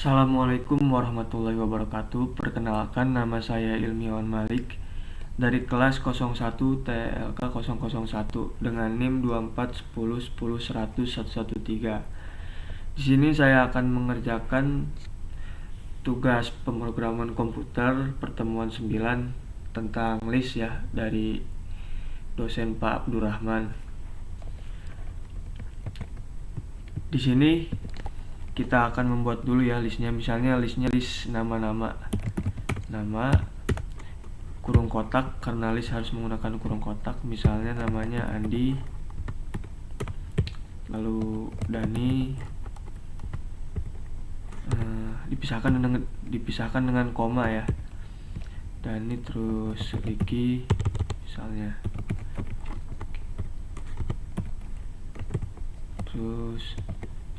Assalamualaikum warahmatullahi wabarakatuh. Perkenalkan, nama saya Ilmiawan Malik dari kelas 01 TLK 001 dengan NIM 2410110113. Di sini saya akan mengerjakan tugas pemrograman komputer pertemuan 9 tentang list ya dari dosen Pak Abdurrahman. Di sini kita akan membuat dulu ya listnya, misalnya list nama kurung kotak, karena list harus menggunakan kurung kotak. Misalnya namanya Andi, lalu Dani, dipisahkan dengan koma ya, Dani terus Ricky misalnya, terus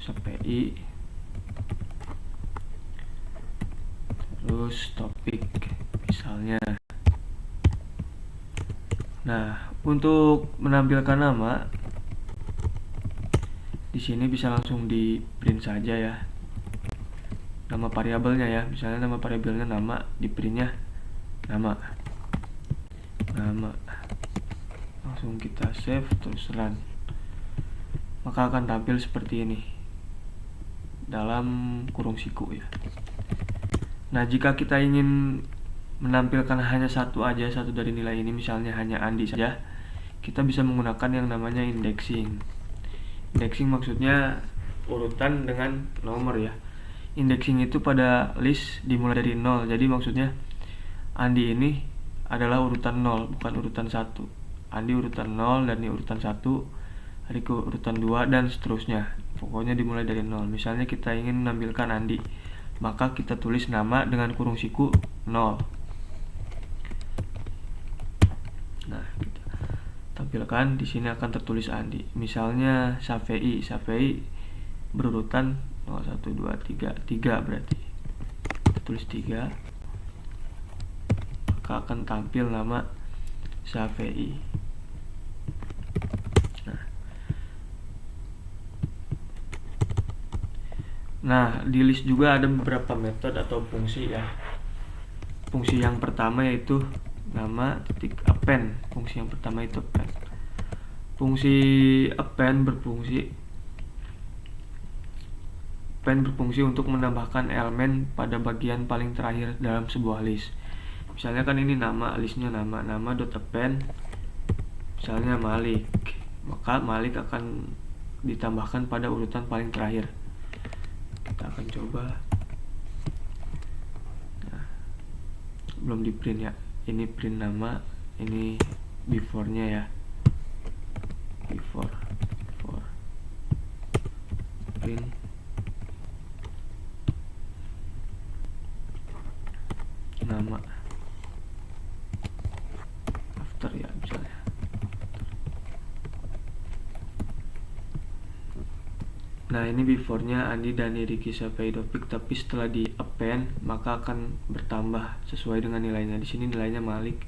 SPI, terus topik misalnya. Nah, untuk menampilkan nama di sini bisa langsung di print saja ya, nama variabelnya ya. Misalnya nama variabelnya nama, di printnya nama. Langsung kita save terus run, maka akan tampil seperti ini dalam kurung siku ya. Nah, jika kita ingin menampilkan hanya satu dari nilai ini, misalnya hanya Andi saja, kita bisa menggunakan yang namanya indexing. Indexing maksudnya urutan dengan nomor ya. Indexing itu pada list dimulai dari 0. Jadi maksudnya Andi ini adalah urutan 0, bukan urutan 1. Andi urutan 0, Dani urutan 1, Riko urutan 2, dan seterusnya. Pokoknya dimulai dari 0. Misalnya kita ingin menampilkan Andi, maka kita tulis nama dengan kurung siku 0. Nah, kita tampilkan di sini akan tertulis Andi. Misalnya Syafei berurutan 0 1 2 3 berarti kita tulis 3, maka akan tampil nama Syafei. Nah, di list juga ada beberapa metode atau fungsi ya. Fungsi yang pertama yaitu nama titik append. Fungsi yang pertama itu append. Fungsi append berfungsi untuk menambahkan elemen pada bagian paling terakhir dalam sebuah list. Misalnya kan ini nama, listnya nama dot append misalnya Malik, maka Malik akan ditambahkan pada urutan paling terakhir. Kita akan coba. Nah, belum di print ya. Ini print nama, ini before-nya ya. Before print nama, after ya misalnya. Nah, ini before-nya Andi, Dani, Riki, Syafei, Topik, tapi setelah di append maka akan bertambah sesuai dengan nilainya. Di sini nilainya Malik,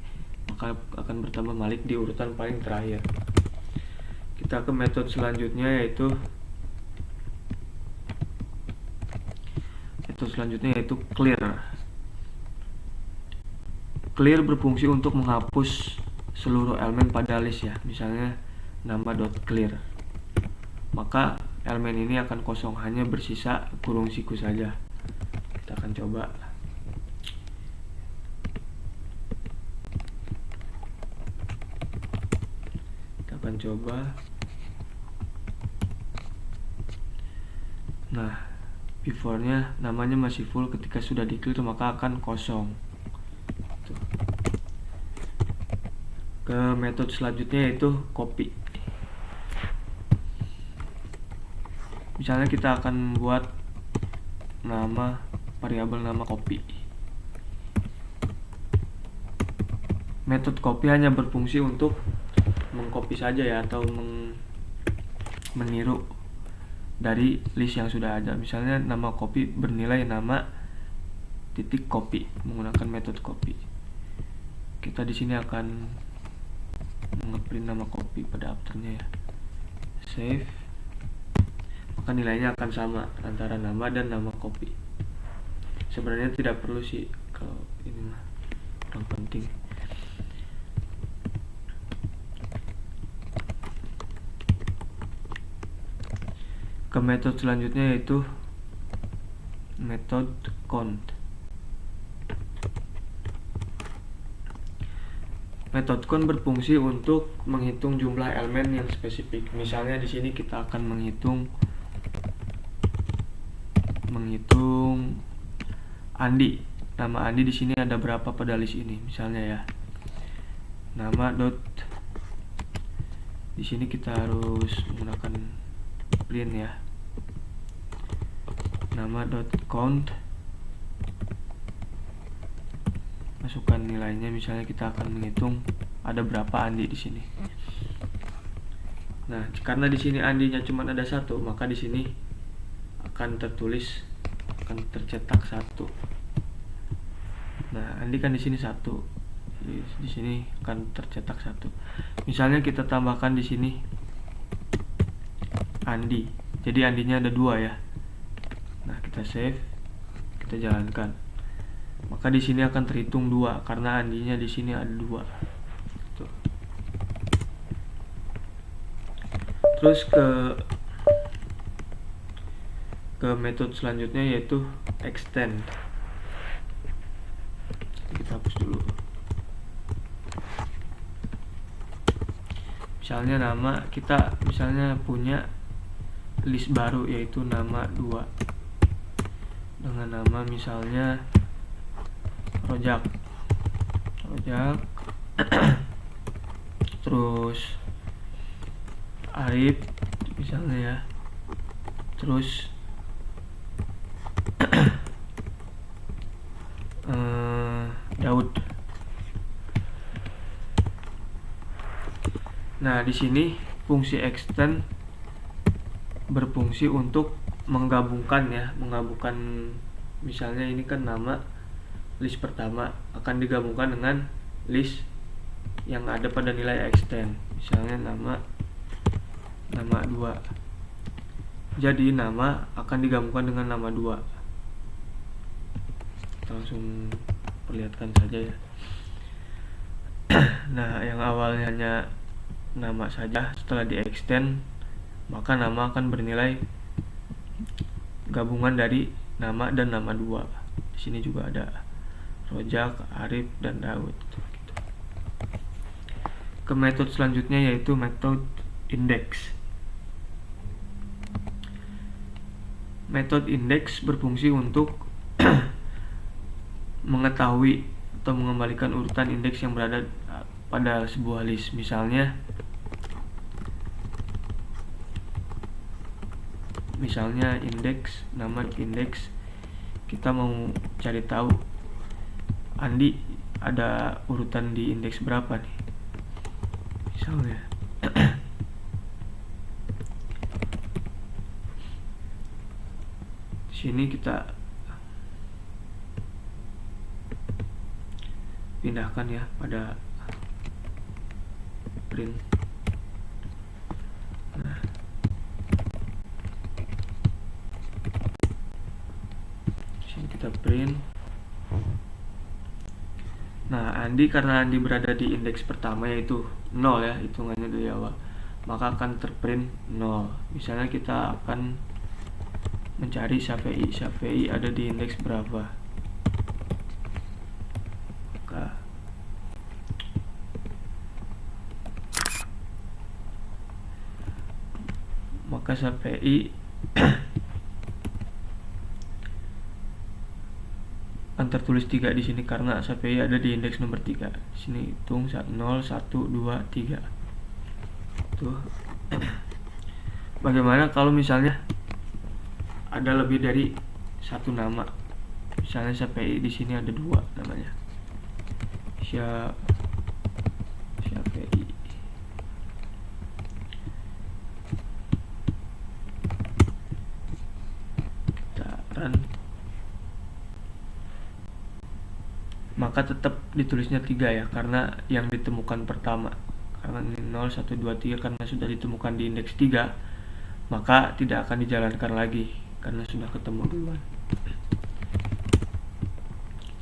maka akan bertambah Malik di urutan paling terakhir. Kita ke metode selanjutnya yaitu clear. Clear berfungsi untuk menghapus seluruh elemen pada list ya. Misalnya nama.clear, maka elemen ini akan kosong, hanya bersisa kurung siku saja. Kita akan coba. Nah, before-nya namanya masih full, ketika sudah di clear maka akan kosong. Ke metode selanjutnya yaitu copy. Misalnya kita akan buat variabel nama copy. Metode copy hanya berfungsi untuk mengcopy saja ya, atau meniru dari list yang sudah ada. Misalnya nama copy bernilai nama titik copy menggunakan metode copy. Kita di sini akan ngeprint nama copy pada afternya ya. Save, maka nilainya akan sama antara nama dan nama copy. Sebenarnya tidak perlu sih kalau ini mah kurang penting. Ke metode selanjutnya yaitu metode count. Metode count berfungsi untuk menghitung jumlah elemen yang spesifik. Misalnya di sini kita akan menghitung Andi. Nama Andi di sini ada berapa pada list ini? Misalnya ya. Nama dot di sini kita harus menggunakan print ya. Nama dot count, masukkan nilainya. Misalnya kita akan menghitung ada berapa Andi di sini. Nah, karena di sini Andinya cuma ada satu, maka di sini akan tercetak satu. Nah, Andi kan di sini satu, di sini akan tercetak satu. Misalnya kita tambahkan di sini Andi, jadi Andinya ada dua ya. Nah, kita save, kita jalankan. Maka di sini akan terhitung 2 karena Andinya di sini ada 2. Tuh. Terus ke metode selanjutnya yaitu extend. Kita hapus dulu. Misalnya nama kita punya list baru yaitu nama 2 dengan nama misalnya Rojak terus Arif misalnya ya, terus Daud. Nah, di sini fungsi extend berfungsi untuk menggabungkan misalnya ini kan nama list pertama akan digabungkan dengan list yang ada pada nilai extend. Misalnya nama 2. Jadi nama akan digabungkan dengan nama 2. Kita langsung perlihatkan saja ya. Nah, yang awalnya hanya nama saja, setelah di extend maka nama akan bernilai gabungan dari nama dan nama 2. Di sini juga ada Rojak, Arif, dan Daud. Ke metode selanjutnya yaitu metode index. Metode index berfungsi untuk mengetahui atau mengembalikan urutan indeks yang berada pada sebuah list. Misalnya indeks, nama indeks, kita mau cari tahu Andi ada urutan di indeks berapa nih. Misalnya di sini kita pindahkan ya pada print. Nah, sini kita print. Nah, Andi karena Andi berada di indeks pertama yaitu 0 ya, hitungannya dari awal, maka akan terprint 0. Misalnya kita akan mencari Syafi'i ada di indeks berapa. Maka Syafi'i akan tertulis 3 di sini karena Syafi'i ada di indeks nomor 3. Di sini hitung 0, 1, 2, 3. Tuh. Bagaimana kalau misalnya ada lebih dari satu nama? Misalnya Syafi'i di sini ada 2 namanya. Syafi'i. Maka tetap ditulisnya 3 ya, karena yang ditemukan pertama. Karena ini 0, 1, 2, 3 karena sudah ditemukan di indeks 3, maka tidak akan dijalankan lagi karena sudah ketemu duluan.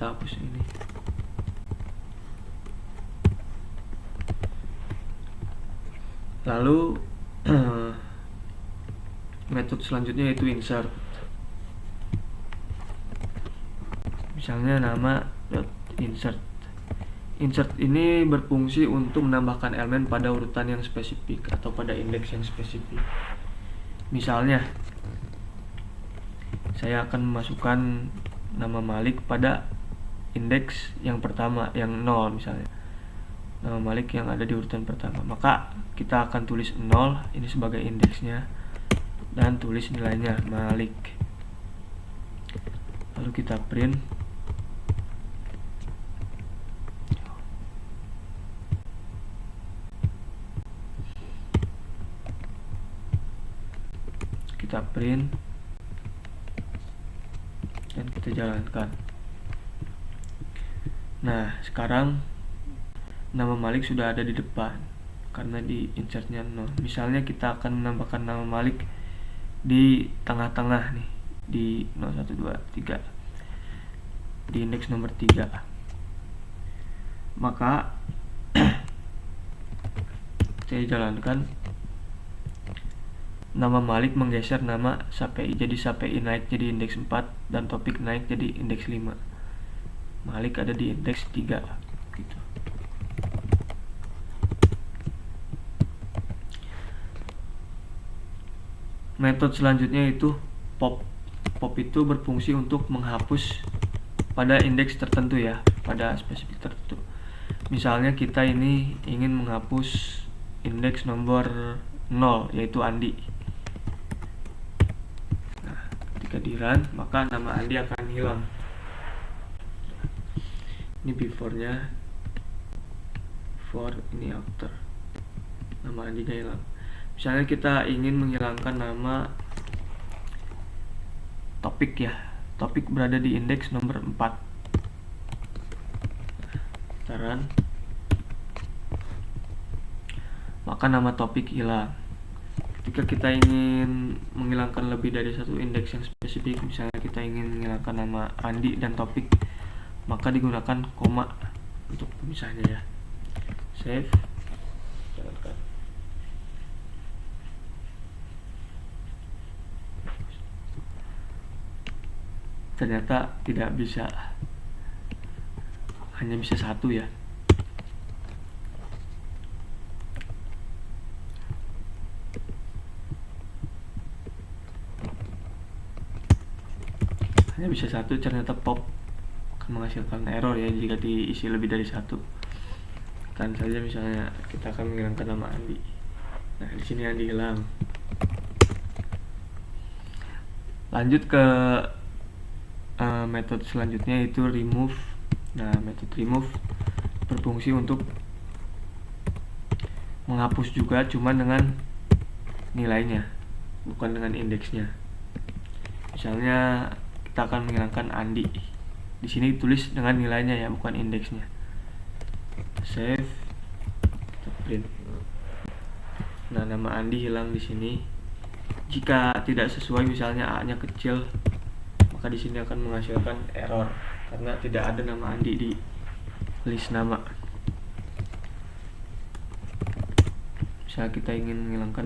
kita hapus ini. Lalu metode selanjutnya yaitu insert. Misalnya nama insert. Insert ini berfungsi untuk menambahkan elemen pada urutan yang spesifik atau pada indeks yang spesifik. Misalnya, saya akan memasukkan nama Malik pada indeks yang pertama, yang 0 misalnya. Nama Malik yang ada di urutan pertama. Maka kita akan tulis 0 ini sebagai indeksnya dan tulis nilainya Malik. Lalu kita print. Kita print dan kita jalankan. Nah, sekarang nama Malik sudah ada di depan karena di insertnya 0. Misalnya kita akan menambahkan nama Malik di tengah-tengah nih, di 0, 1, 2, 3, di indeks nomor 3. Maka saya jalankan. Nama Malik menggeser nama SAPI, jadi SAPI naik jadi indeks 4 dan topik naik jadi indeks 5. Malik ada di indeks 3 gitu. Metode selanjutnya itu pop. Pop itu berfungsi untuk menghapus pada indeks tertentu ya, pada spesifik tertentu. Misalnya kita ini ingin menghapus indeks nomor 0 yaitu Andi. Ketika di run, maka nama Andi akan hilang. Ini before-nya, before, ini after. Nama Andi-nya hilang. Misalnya kita ingin menghilangkan nama topik ya. Topik berada di indeks nomor 4. Kita run. Maka nama topik hilang. Ketika kita ingin menghilangkan lebih dari satu indeks yang spesifik, misalnya kita ingin menghilangkan nama Andi dan topik, maka digunakan koma untuk pemisahnya ya. Save, jalankan. Ternyata tidak bisa, hanya bisa satu ya. Hanya bisa satu, ternyata pop akan menghasilkan error ya jika diisi lebih dari satu. Kan saja misalnya kita akan menghilangkan nama Andi. Nah, di sini Andi hilang. Lanjut ke metode selanjutnya yaitu remove. Nah, metode remove berfungsi untuk menghapus juga, cuman dengan nilainya, bukan dengan indeksnya. Misalnya kita akan menghilangkan Andi. Di sini tulis dengan nilainya ya, bukan indeksnya. Save, kita print. Nah, nama Andi hilang di sini. Jika tidak sesuai, misalnya A-nya kecil, maka di sini akan menghasilkan error karena tidak ada nama Andi di list nama. Misalnya kita ingin menghilangkan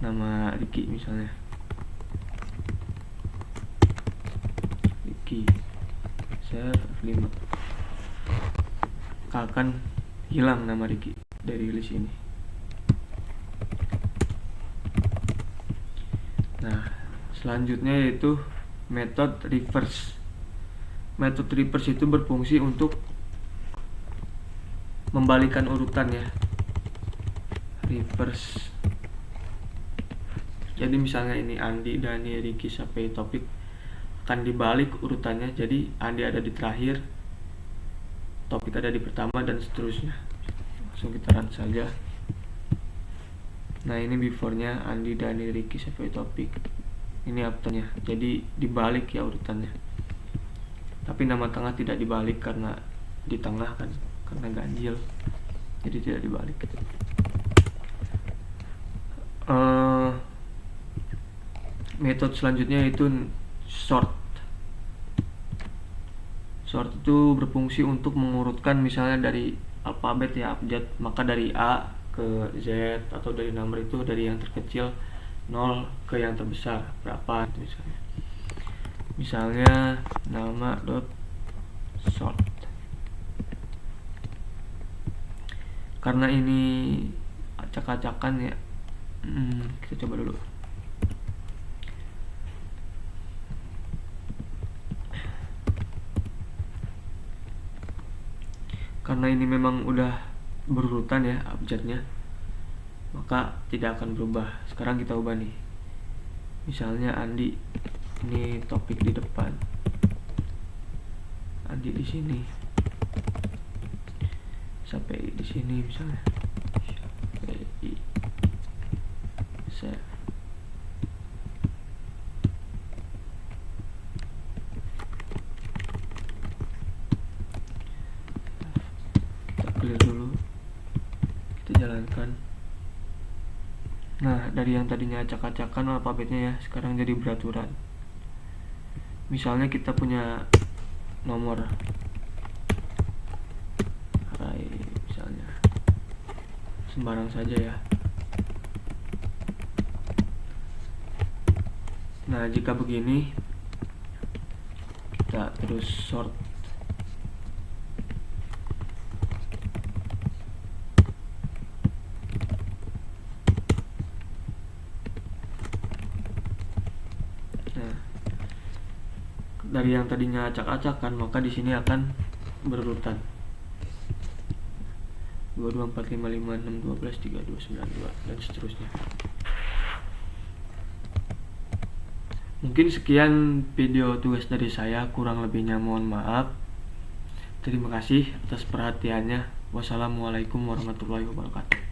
nama Ricky misalnya. Ricky, save F5. Akan hilang nama Ricky dari list ini. Nah, selanjutnya yaitu metode reverse. Metode reverse itu berfungsi untuk membalikan urutan ya. Reverse. Jadi misalnya ini Andi, Dani, Ricky sampai topik, akan dibalik urutannya. Jadi Andi ada di terakhir, topik ada di pertama dan seterusnya. Langsung kita run saja. Nah, ini before-nya Andi, Dani, Ricky sampai topik. Ini after-nya. Jadi dibalik ya urutannya. Tapi nama tengah tidak dibalik karena di tengah kan, karena ganjil. Jadi tidak dibalik. Metode selanjutnya itu sort. Sort itu berfungsi untuk mengurutkan misalnya dari alfabet ya, abjad, maka dari A ke Z, atau dari nomor itu dari yang terkecil 0 ke yang terbesar berapa itu misalnya nama dot sort. Karena ini acak-acakan ya, kita coba dulu. Karena ini memang udah berurutan ya abjadnya, maka tidak akan berubah. Sekarang kita ubah nih, misalnya Andi, ini topik di depan, Andi di sini, sampai di sini misalnya, save. Kita clear dulu, kita jalankan. Nah, dari yang tadinya acak-acakan alfabetnya ya, sekarang jadi beraturan. Misalnya kita punya nomor array misalnya, sembarang saja ya. Nah, jika begini kita terus sort. Nah, dari yang tadinya acak-acakan, maka di sini akan berurutan 22 4 5 5 6 12 3 2 9 2 dan seterusnya. Mungkin sekian video tugas dari saya, kurang lebihnya mohon maaf. Terima kasih atas perhatiannya. Wassalamualaikum warahmatullahi wabarakatuh.